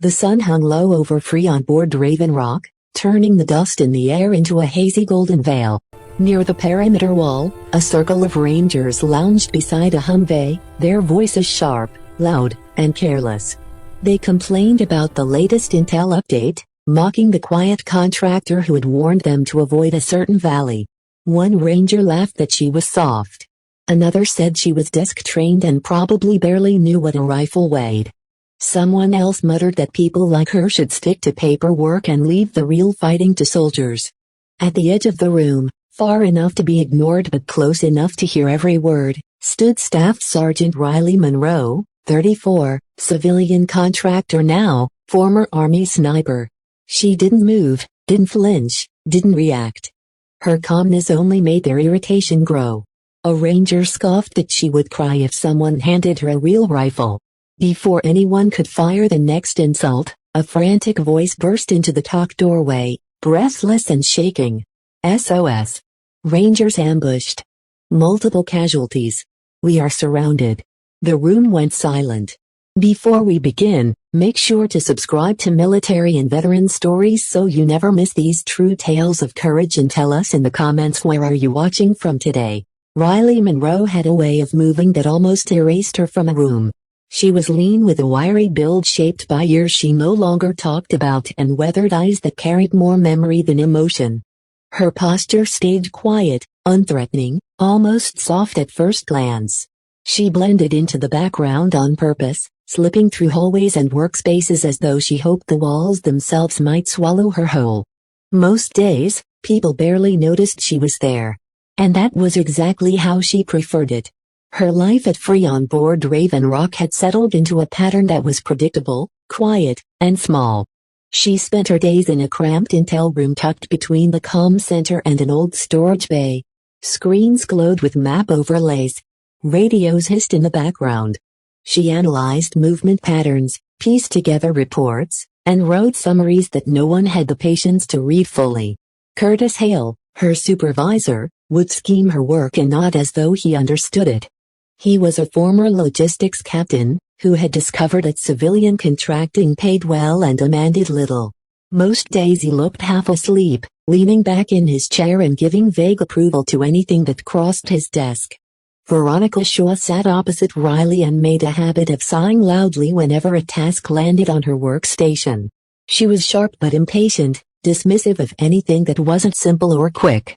The sun hung low over FOB Raven Rock, turning the dust in the air into a hazy golden veil. Near the perimeter wall, a circle of rangers lounged beside a Humvee, their voices sharp, loud, and careless. They complained about the latest intel update, mocking the quiet contractor who had warned them to avoid a certain valley. One ranger laughed that she was soft. Another said she was desk-trained and probably barely knew what a rifle weighed. Someone else muttered that people like her should stick to paperwork and leave the real fighting to soldiers. At the edge of the room, far enough to be ignored but close enough to hear every word, stood Staff Sergeant Riley Monroe, 34, civilian contractor now, former Army sniper. She didn't move, didn't flinch, didn't react. Her calmness only made their irritation grow. A ranger scoffed that she would cry if someone handed her a real rifle. Before anyone could fire the next insult, a frantic voice burst into the talk doorway, breathless and shaking. SOS. Rangers ambushed. Multiple casualties. We are surrounded. The room went silent. Before we begin, make sure to subscribe to Military and Veteran Stories so you never miss these true tales of courage, and tell us in the comments where are you watching from today. Riley Monroe had a way of moving that almost erased her from a room. She was lean with a wiry build shaped by years she no longer talked about and weathered eyes that carried more memory than emotion. Her posture stayed quiet, unthreatening, almost soft at first glance. She blended into the background on purpose, slipping through hallways and workspaces as though she hoped the walls themselves might swallow her whole. Most days, people barely noticed she was there. And that was exactly how she preferred it. Her life at FOB Raven Rock had settled into a pattern that was predictable, quiet, and small. She spent her days in a cramped intel room tucked between the comm center and an old storage bay. Screens glowed with map overlays. Radios hissed in the background. She analyzed movement patterns, pieced together reports, and wrote summaries that no one had the patience to read fully. Curtis Hale, her supervisor, would scheme her work and nod as though he understood it. He was a former logistics captain, who had discovered that civilian contracting paid well and demanded little. Most days he looked half asleep, leaning back in his chair and giving vague approval to anything that crossed his desk. Veronica Shaw sat opposite Riley and made a habit of sighing loudly whenever a task landed on her workstation. She was sharp but impatient, dismissive of anything that wasn't simple or quick.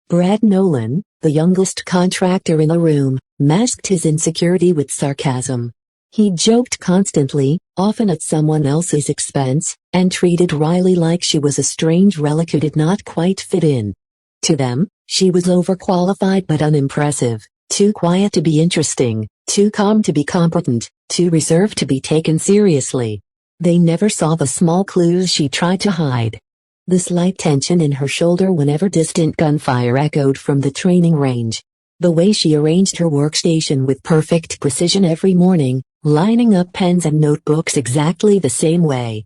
Brad Nolan, the youngest contractor in the room, masked his insecurity with sarcasm. He joked constantly, often at someone else's expense, and treated Riley like she was a strange relic who did not quite fit in. To them, she was overqualified but unimpressive, too quiet to be interesting, too calm to be competent, too reserved to be taken seriously. They never saw the small clues she tried to hide. The slight tension in her shoulder whenever distant gunfire echoed from the training range. The way she arranged her workstation with perfect precision every morning, lining up pens and notebooks exactly the same way.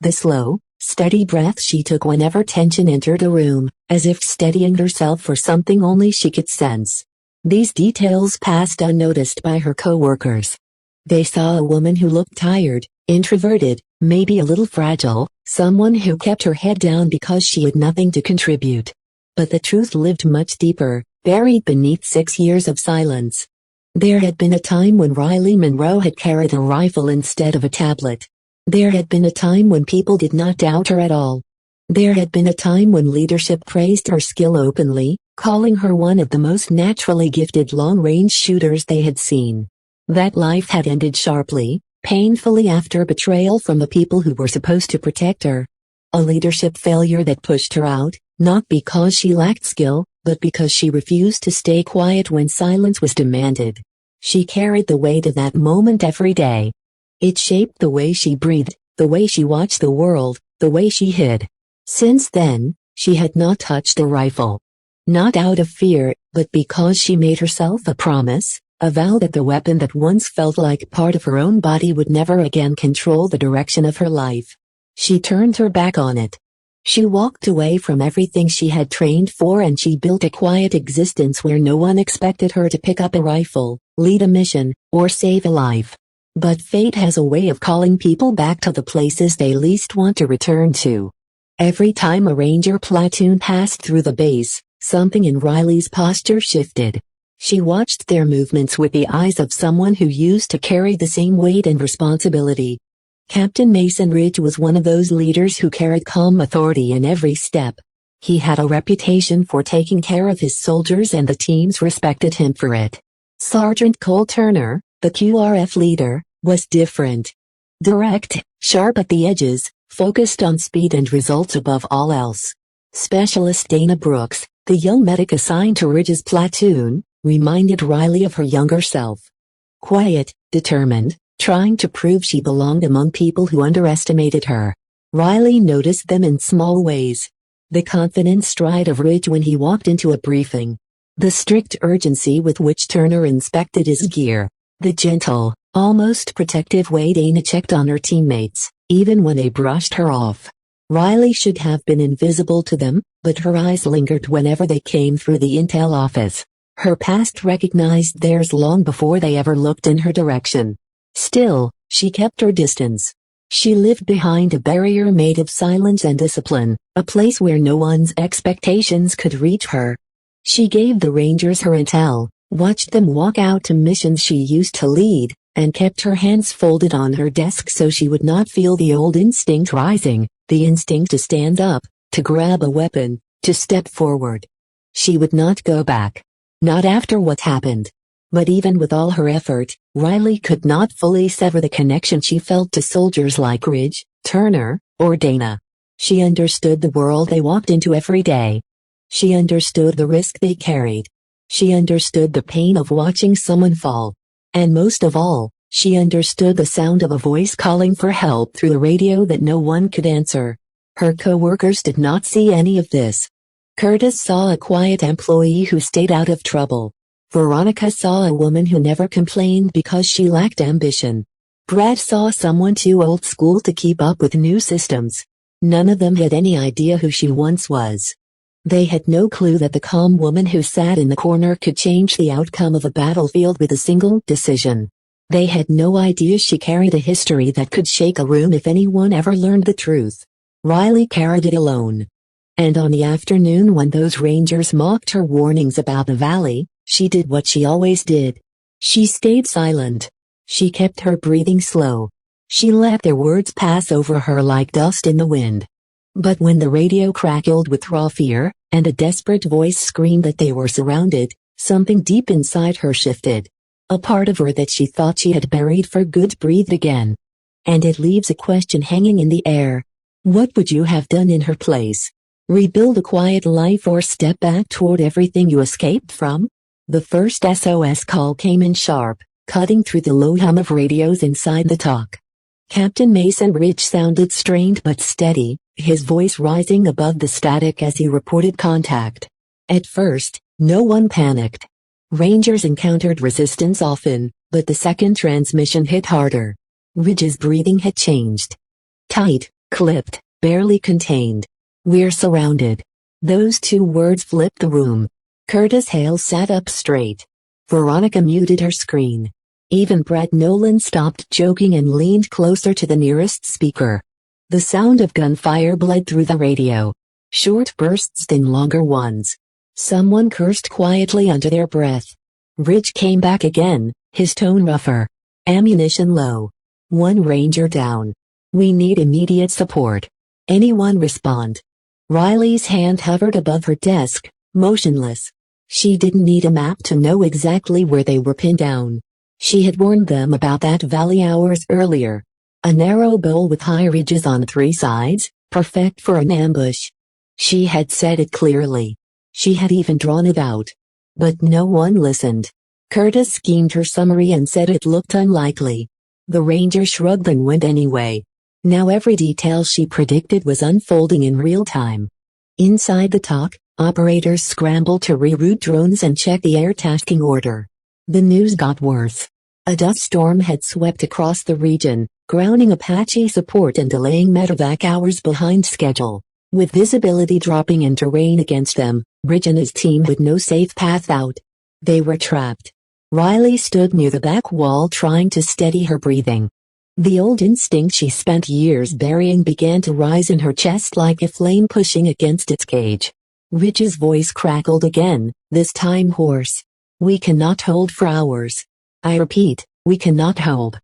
The slow, steady breaths she took whenever tension entered a room, as if steadying herself for something only she could sense. These details passed unnoticed by her coworkers. They saw a woman who looked tired, introverted, maybe a little fragile, someone who kept her head down because she had nothing to contribute. But the truth lived much deeper, buried beneath 6 years of silence. There had been a time when Riley Monroe had carried a rifle instead of a tablet. There had been a time when people did not doubt her at all. There had been a time when leadership praised her skill openly, calling her one of the most naturally gifted long-range shooters they had seen. That life had ended sharply, painfully after betrayal from the people who were supposed to protect her. A leadership failure that pushed her out, not because she lacked skill, but because she refused to stay quiet when silence was demanded. She carried the weight of that moment every day. It shaped the way she breathed, the way she watched the world, the way she hid. Since then, she had not touched a rifle. Not out of fear, but because she made herself a promise, a vow that the weapon that once felt like part of her own body would never again control the direction of her life. She turned her back on it. She walked away from everything she had trained for and she built a quiet existence where no one expected her to pick up a rifle, lead a mission, or save a life. But fate has a way of calling people back to the places they least want to return to. Every time a ranger platoon passed through the base, something in Riley's posture shifted. She watched their movements with the eyes of someone who used to carry the same weight and responsibility. Captain Mason Ridge was one of those leaders who carried calm authority in every step. He had a reputation for taking care of his soldiers and the teams respected him for it. Sergeant Cole Turner, the QRF leader, was different. Direct, sharp at the edges, focused on speed and results above all else. Specialist Dana Brooks, the young medic assigned to Ridge's platoon, reminded Riley of her younger self. Quiet, determined, trying to prove she belonged among people who underestimated her. Riley noticed them in small ways. The confident stride of Ridge when he walked into a briefing. The strict urgency with which Turner inspected his gear. The gentle, almost protective way Dana checked on her teammates, even when they brushed her off. Riley should have been invisible to them, but her eyes lingered whenever they came through the intel office. Her past recognized theirs long before they ever looked in her direction. Still, she kept her distance. She lived behind a barrier made of silence and discipline, a place where no one's expectations could reach her. She gave the Rangers her intel, watched them walk out to missions she used to lead, and kept her hands folded on her desk so she would not feel the old instinct rising, the instinct to stand up, to grab a weapon, to step forward. She would not go back. Not after what happened. But even with all her effort, Riley could not fully sever the connection she felt to soldiers like Ridge, Turner, or Dana. She understood the world they walked into every day. She understood the risk they carried. She understood the pain of watching someone fall. And most of all, she understood the sound of a voice calling for help through the radio that no one could answer. Her co-workers did not see any of this. Curtis saw a quiet employee who stayed out of trouble. Veronica saw a woman who never complained because she lacked ambition. Brad saw someone too old school to keep up with new systems. None of them had any idea who she once was. They had no clue that the calm woman who sat in the corner could change the outcome of a battlefield with a single decision. They had no idea she carried a history that could shake a room if anyone ever learned the truth. Riley carried it alone. And on the afternoon when those Rangers mocked her warnings about the valley, she did what she always did. She stayed silent. She kept her breathing slow. She let their words pass over her like dust in the wind. But when the radio crackled with raw fear, and a desperate voice screamed that they were surrounded, something deep inside her shifted. A part of her that she thought she had buried for good breathed again. And it leaves a question hanging in the air. What would you have done in her place? Rebuild a quiet life or step back toward everything you escaped from? The first SOS call came in sharp, cutting through the low hum of radios inside the talk. Captain Mason Ridge sounded strained but steady, his voice rising above the static as he reported contact. At first, no one panicked. Rangers encountered resistance often, but the second transmission hit harder. Ridge's breathing had changed. Tight, clipped, barely contained. We're surrounded. Those two words flipped the room. Curtis Hale sat up straight. Veronica muted her screen. Even Brad Nolan stopped joking and leaned closer to the nearest speaker. The sound of gunfire bled through the radio. Short bursts then longer ones. Someone cursed quietly under their breath. Ridge came back again, his tone rougher. Ammunition low. One Ranger down. We need immediate support. Anyone respond? Riley's hand hovered above her desk, motionless. She didn't need a map to know exactly where they were pinned down. She had warned them about that valley hours earlier. A narrow bowl with high ridges on 3 sides, perfect for an ambush. She had said it clearly. She had even drawn it out. But no one listened. Curtis schemed her summary and said it looked unlikely. The Ranger shrugged and went anyway. Now every detail she predicted was unfolding in real time. Inside the talk, operators scrambled to reroute drones and check the air tasking order. The news got worse. A dust storm had swept across the region, grounding Apache support and delaying medevac hours behind schedule. With visibility dropping and terrain against them, Ridge and his team had no safe path out. They were trapped. Riley stood near the back wall trying to steady her breathing. The old instinct she spent years burying began to rise in her chest like a flame pushing against its cage. Ridge's voice crackled again, this time hoarse. "We cannot hold for hours. I repeat, we cannot hold."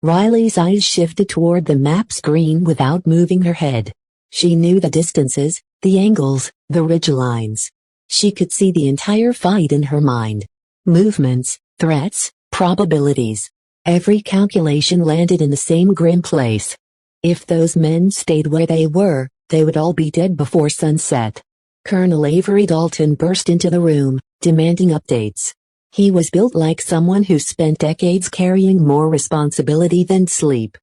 Riley's eyes shifted toward the map screen without moving her head. She knew the distances, the angles, the ridgelines. She could see the entire fight in her mind. Movements, threats, probabilities. Every calculation landed in the same grim place. If those men stayed where they were, they would all be dead before sunset. Colonel Avery Dalton burst into the room, demanding updates. He was built like someone who spent decades carrying more responsibility than sleep.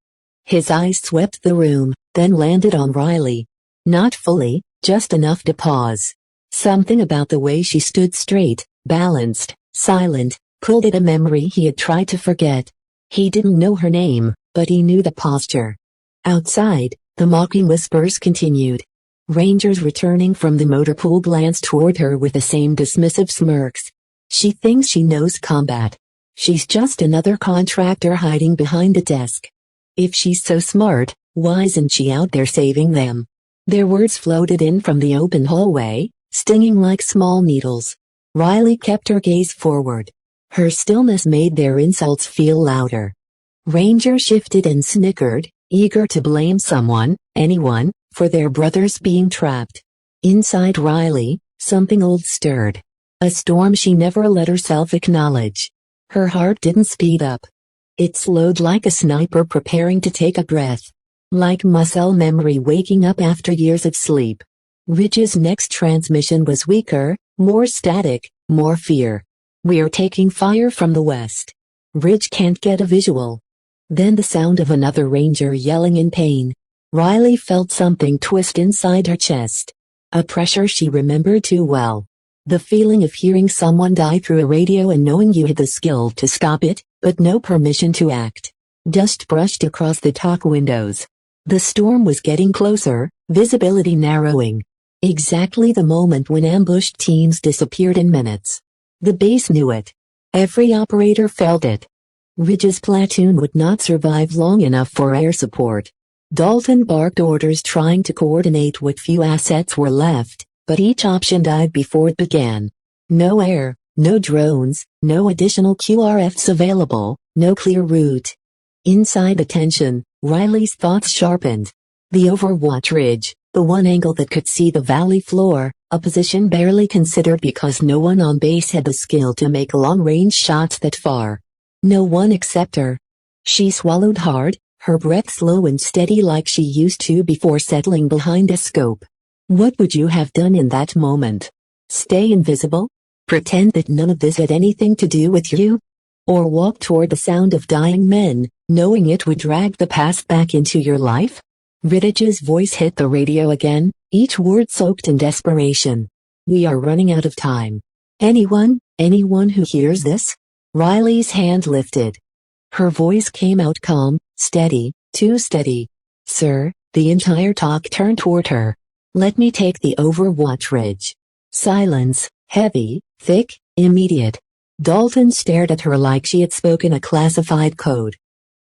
His eyes swept the room, then landed on Riley. Not fully, just enough to pause. Something about the way she stood straight, balanced, silent, pulled at a memory he had tried to forget. He didn't know her name, but he knew the posture. Outside, the mocking whispers continued. Rangers returning from the motor pool glanced toward her with the same dismissive smirks. She thinks she knows combat. She's just another contractor hiding behind a desk. If she's so smart, why isn't she out there saving them? Their words floated in from the open hallway, stinging like small needles. Riley kept her gaze forward. Her stillness made their insults feel louder. Ranger shifted and snickered, eager to blame someone, anyone, for their brothers being trapped. Inside Riley, something old stirred. A storm she never let herself acknowledge. Her heart didn't speed up. It slowed like a sniper preparing to take a breath. Like muscle memory waking up after years of sleep. Ridge's next transmission was weaker, more static, more fear. "We're taking fire from the west." Ridge can't get a visual. Then the sound of another ranger yelling in pain. Riley felt something twist inside her chest. A pressure she remembered too well. The feeling of hearing someone die through a radio and knowing you had the skill to stop it, but no permission to act. Dust brushed across the talk windows. The storm was getting closer, visibility narrowing. Exactly the moment when ambushed teams disappeared in minutes. The base knew it. Every operator felt it. Ridge's platoon would not survive long enough for air support. Dalton barked orders trying to coordinate what few assets were left, but each option died before it began. No air, no drones, no additional QRFs available, no clear route. Inside the tension, Riley's thoughts sharpened. The Overwatch Ridge, the one angle that could see the valley floor, a position barely considered because no one on base had the skill to make long-range shots that far. No one except her. She swallowed hard, her breath slow and steady like she used to before settling behind a scope. What would you have done in that moment? Stay invisible? Pretend that none of this had anything to do with you? Or walk toward the sound of dying men, knowing it would drag the past back into your life? Ridge's voice hit the radio again, each word soaked in desperation. "We are running out of time. Anyone who hears this?" Riley's hand lifted. Her voice came out calm, steady, too steady. "Sir," the entire talk turned toward her. "Let me take the Overwatch Ridge." Silence, heavy, thick, immediate. Dalton stared at her like she had spoken a classified code.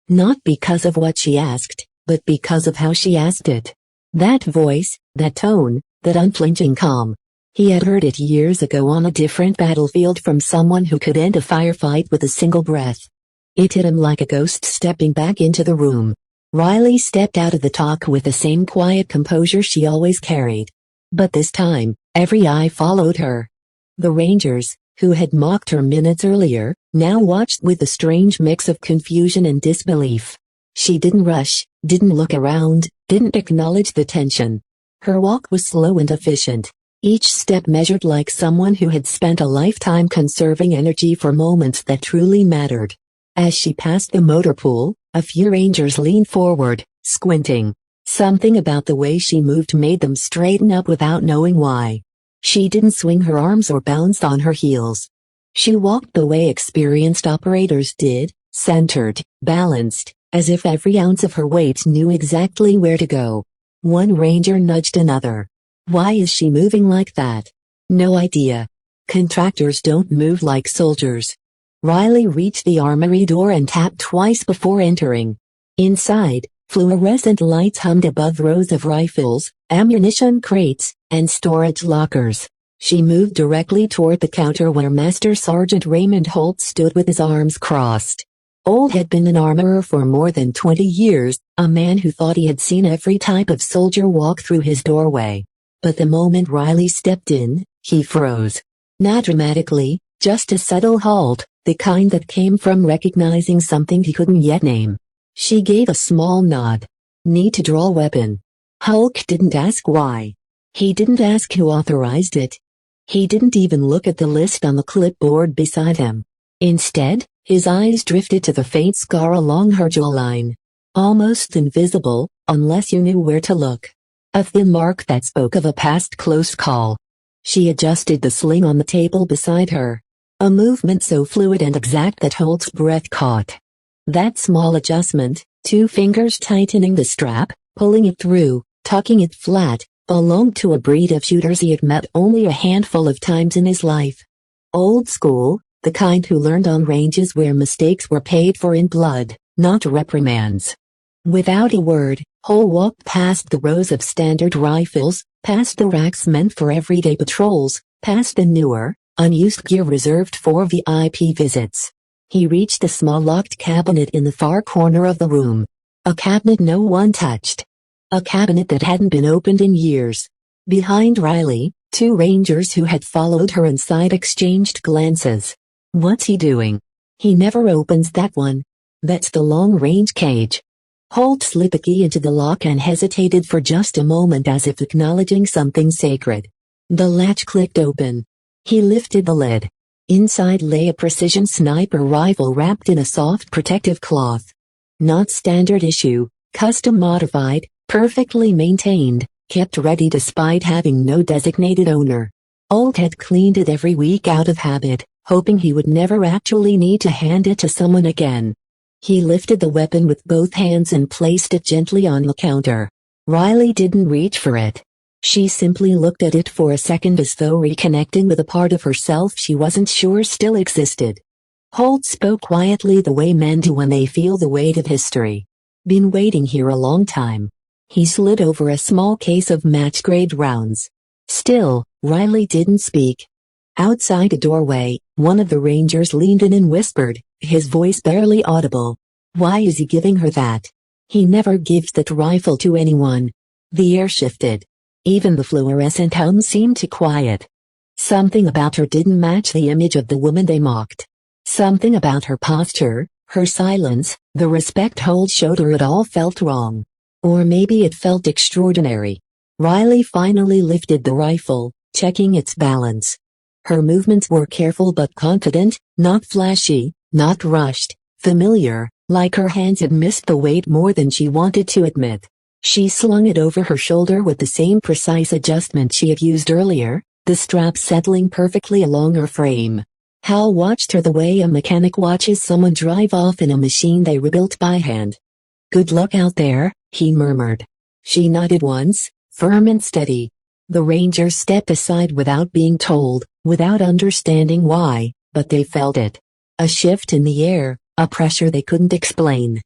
Not because of what she asked, but because of how she asked it. That voice, that tone, that unflinching calm. He had heard it years ago on a different battlefield from someone who could end a firefight with a single breath. It hit him like a ghost stepping back into the room. Riley stepped out of the talk with the same quiet composure she always carried. But this time, every eye followed her. The Rangers, who had mocked her minutes earlier, now watched with a strange mix of confusion and disbelief. She didn't rush, didn't look around, didn't acknowledge the tension. Her walk was slow and efficient. Each step measured like someone who had spent a lifetime conserving energy for moments that truly mattered. As she passed the motor pool, a few Rangers leaned forward, squinting. Something about the way she moved made them straighten up without knowing why. She didn't swing her arms or bounce on her heels. She walked the way experienced operators did, centered, balanced, as if every ounce of her weight knew exactly where to go. One Ranger nudged another. "Why is she moving like that?" "No idea. Contractors don't move like soldiers." Riley reached the armory door and tapped twice before entering. Inside, fluorescent lights hummed above rows of rifles, ammunition crates, and storage lockers. She moved directly toward the counter where Master Sergeant Raymond Holt stood with his arms crossed. Holt had been an armorer for more than 20 years, a man who thought he had seen every type of soldier walk through his doorway. But the moment Riley stepped in, he froze. Not dramatically, just a subtle halt, the kind that came from recognizing something he couldn't yet name. She gave a small nod. Need to draw weapon. Hulk didn't ask why. He didn't ask who authorized it. He didn't even look at the list on the clipboard beside him. Instead, his eyes drifted to the faint scar along her jawline. Almost invisible, unless you knew where to look. A thin mark that spoke of a past close call. She adjusted the sling on the table beside her. A movement so fluid and exact that Holt's breath caught. That small adjustment, 2 fingers tightening the strap, pulling it through, tucking it flat, belonged to a breed of shooters he had met only a handful of times in his life. Old school, the kind who learned on ranges where mistakes were paid for in blood, not reprimands. Without a word, Holt walked past the rows of standard rifles, past the racks meant for everyday patrols, past the newer, unused gear reserved for VIP visits. He reached a small locked cabinet in the far corner of the room. A cabinet no one touched. A cabinet that hadn't been opened in years. Behind Riley, 2 rangers who had followed her inside exchanged glances. What's he doing? He never opens that one. That's the long-range cage. Holt slipped a key into the lock and hesitated for just a moment as if acknowledging something sacred. The latch clicked open. He lifted the lid. Inside lay a precision sniper rifle wrapped in a soft protective cloth. Not standard issue, custom modified, perfectly maintained, kept ready despite having no designated owner. Holt had cleaned it every week out of habit, hoping he would never actually need to hand it to someone again. He lifted the weapon with both hands and placed it gently on the counter. Riley didn't reach for it. She simply looked at it for a second as though reconnecting with a part of herself she wasn't sure still existed. Holt spoke quietly the way men do when they feel the weight of history. Been waiting here a long time. He slid over a small case of match-grade rounds. Still, Riley didn't speak. Outside a doorway, one of the rangers leaned in and whispered, his voice barely audible. Why is he giving her that? He never gives that rifle to anyone. The air shifted. Even the fluorescent hum seemed to quiet. Something about her didn't match the image of the woman they mocked. Something about her posture, her silence, the respect Holt showed her, it all felt wrong. Or maybe it felt extraordinary. Riley finally lifted the rifle, checking its balance. Her movements were careful but confident, not flashy, not rushed, familiar, like her hands had missed the weight more than she wanted to admit. She slung it over her shoulder with the same precise adjustment she had used earlier, the strap settling perfectly along her frame. Hal watched her the way a mechanic watches someone drive off in a machine they rebuilt by hand. "Good luck out there," he murmured. She nodded once, firm and steady. The rangers stepped aside without being told, without understanding why, but they felt it. A shift in the air, a pressure they couldn't explain.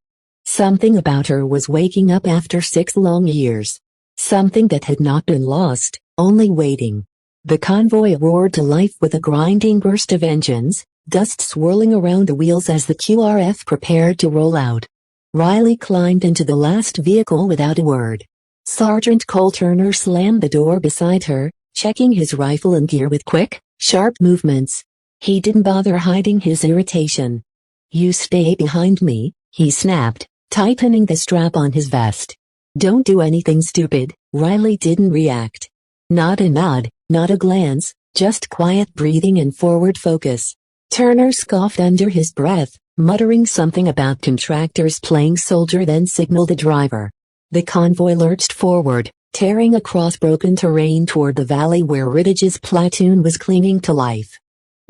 Something about her was waking up after 6 long years. Something that had not been lost, only waiting. The convoy roared to life with a grinding burst of engines, dust swirling around the wheels as the QRF prepared to roll out. Riley climbed into the last vehicle without a word. Sergeant Cole Turner slammed the door beside her, checking his rifle and gear with quick, sharp movements. He didn't bother hiding his irritation. "You stay behind me," he snapped, tightening the strap on his vest. "Don't do anything stupid." Riley didn't react. Not a nod, not a glance, just quiet breathing and forward focus. Turner scoffed under his breath, muttering something about contractors playing soldier, then signaled the driver. The convoy lurched forward, tearing across broken terrain toward the valley where Riddich's platoon was clinging to life.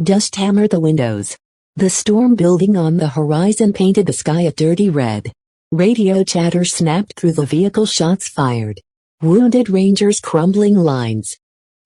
Dust hammered the windows. The storm building on the horizon painted the sky a dirty red. Radio chatter snapped through the vehicle shots fired. Wounded rangers crumbling lines.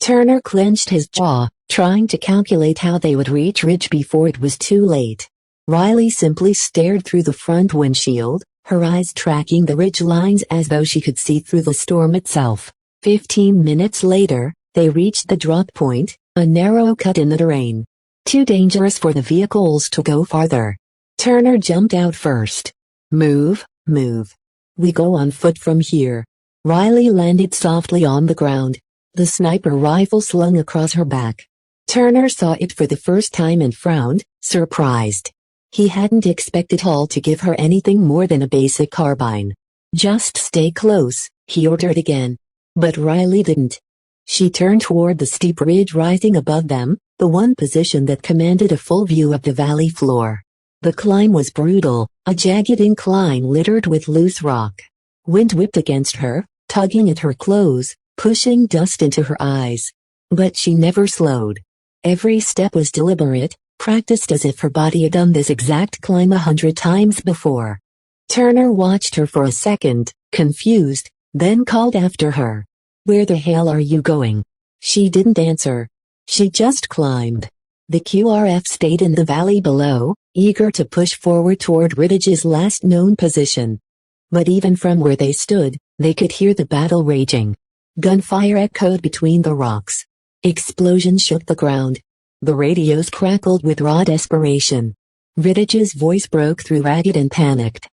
Turner clenched his jaw, trying to calculate how they would reach Ridge before it was too late. Riley simply stared through the front windshield, her eyes tracking the ridge lines as though she could see through the storm itself. 15 minutes later, they reached the drop point, a narrow cut in the terrain. Too dangerous for the vehicles to go farther. Turner jumped out first. Move, move. We go on foot from here. Riley landed softly on the ground, the sniper rifle slung across her back. Turner saw it for the first time and frowned, surprised. He hadn't expected Hall to give her anything more than a basic carbine. Just stay close, he ordered again. But Riley didn't. She turned toward the steep ridge rising above them, the one position that commanded a full view of the valley floor. The climb was brutal, a jagged incline littered with loose rock. Wind whipped against her, tugging at her clothes, pushing dust into her eyes. But she never slowed. Every step was deliberate, practiced as if her body had done this exact climb 100 times before. Turner watched her for a second, confused, then called after her. "Where the hell are you going?" She didn't answer. She just climbed. The QRF stayed in the valley below, eager to push forward toward Riddich's last known position. But even from where they stood, they could hear the battle raging. Gunfire echoed between the rocks. Explosions shook the ground. The radios crackled with raw desperation. Riddich's voice broke through ragged and panicked.